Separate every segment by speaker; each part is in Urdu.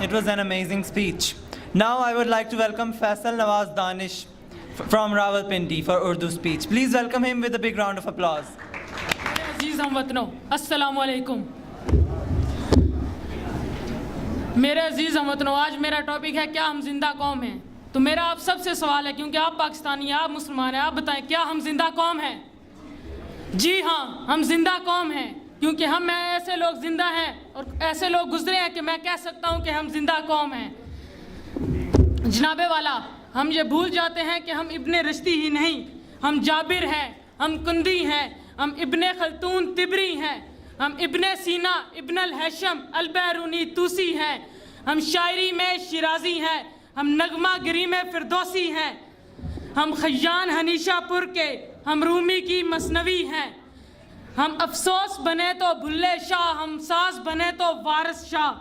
Speaker 1: It was an amazing speech. Now I would like to welcome Faisal Nawaz Danish from Rawalpindi for Urdu speech. Please welcome him with a big round of applause.
Speaker 2: عزیز ہم وطنوں السلام علیکم. میرے عزیز ہم وطنوں آج میرا ٹاپک ہے کیا ہم زندہ قوم ہیں. تو میرا آپ سب سے سوال ہے کیونکہ آپ پاکستانی ہیں, آپ مسلمان ہیں, آپ بتائیں کیا ہم زندہ قوم ہیں؟ جی ہاں ہم زندہ قوم ہیں, کیونکہ ہم میں ایسے لوگ زندہ ہیں اور ایسے لوگ گزرے ہیں کہ میں کہہ سکتا ہوں کہ ہم زندہ قوم ہیں. جناب والا ہم یہ بھول جاتے ہیں کہ ہم ابن رشدی ہی نہیں, ہم جابر ہیں, ہم کندی ہیں, ہم ابن خلدون طبری ہیں, ہم ابن سینا, ابن الہیثم البیرونی توسی ہیں, ہم شاعری میں شیرازی ہیں, ہم نغمہ گری میں فردوسی ہیں, ہم خیان حنیشہ پور کے, ہم رومی کی مثنوی ہیں, ہم افسوس بنے تو بھلے شاہ, ہم ساز بنے تو وارث شاہ,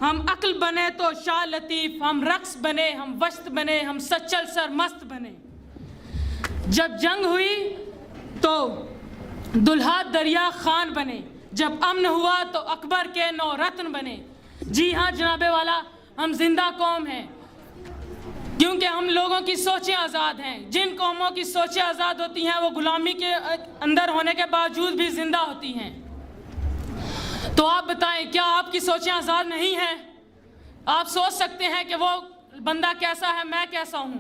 Speaker 2: ہم عقل بنے تو شاہ لطیف, ہم رقص بنے, ہم وشت بنے, ہم سچل سر مست بنے. جب جنگ ہوئی تو دلہا دریا خان بنے, جب امن ہوا تو اکبر کے 9 رتن بنے. جی ہاں جناب والا ہم زندہ قوم ہیں کیونکہ ہم لوگوں کی سوچیں آزاد ہیں. جن قوموں کی سوچیں آزاد ہوتی ہیں وہ غلامی کے اندر ہونے کے باوجود بھی زندہ ہوتی ہیں. تو آپ بتائیں کیا آپ کی سوچیں آزاد نہیں ہیں؟ آپ سوچ سکتے ہیں کہ وہ بندہ کیسا ہے, میں کیسا ہوں,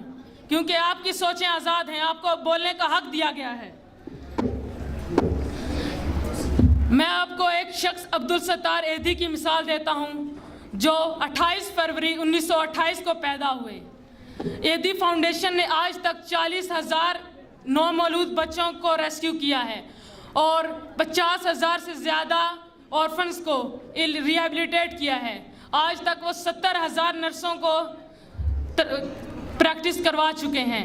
Speaker 2: کیونکہ آپ کی سوچیں آزاد ہیں, آپ کو بولنے کا حق دیا گیا ہے. میں آپ کو ایک شخص عبدالستار ایدھی کی مثال دیتا ہوں جو 28 فروری 1928 کو پیدا ہوئے. ایدھی فاؤنڈیشن نے آج تک 40,000 نومولود بچوں کو ریسکیو کیا ہے اور 50,000 سے زیادہ آرفنز کو ریہیبلیٹیٹ کیا ہے. آج تک وہ 70,000 نرسوں کو پریکٹس کروا چکے ہیں.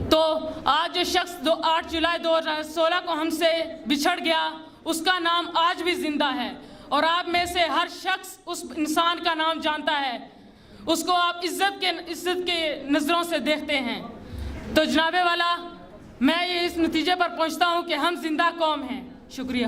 Speaker 2: تو آج جو شخص 8 جولائی 2016 کو ہم سے بچھڑ گیا اس کا نام آج بھی زندہ ہے, اور آپ میں سے ہر شخص اس انسان کا نام جانتا ہے, اس کو آپ عزت کے نظروں سے دیکھتے ہیں. تو جناب والا میں یہ اس نتیجے پر پہنچتا ہوں کہ ہم زندہ قوم ہیں. شکریہ.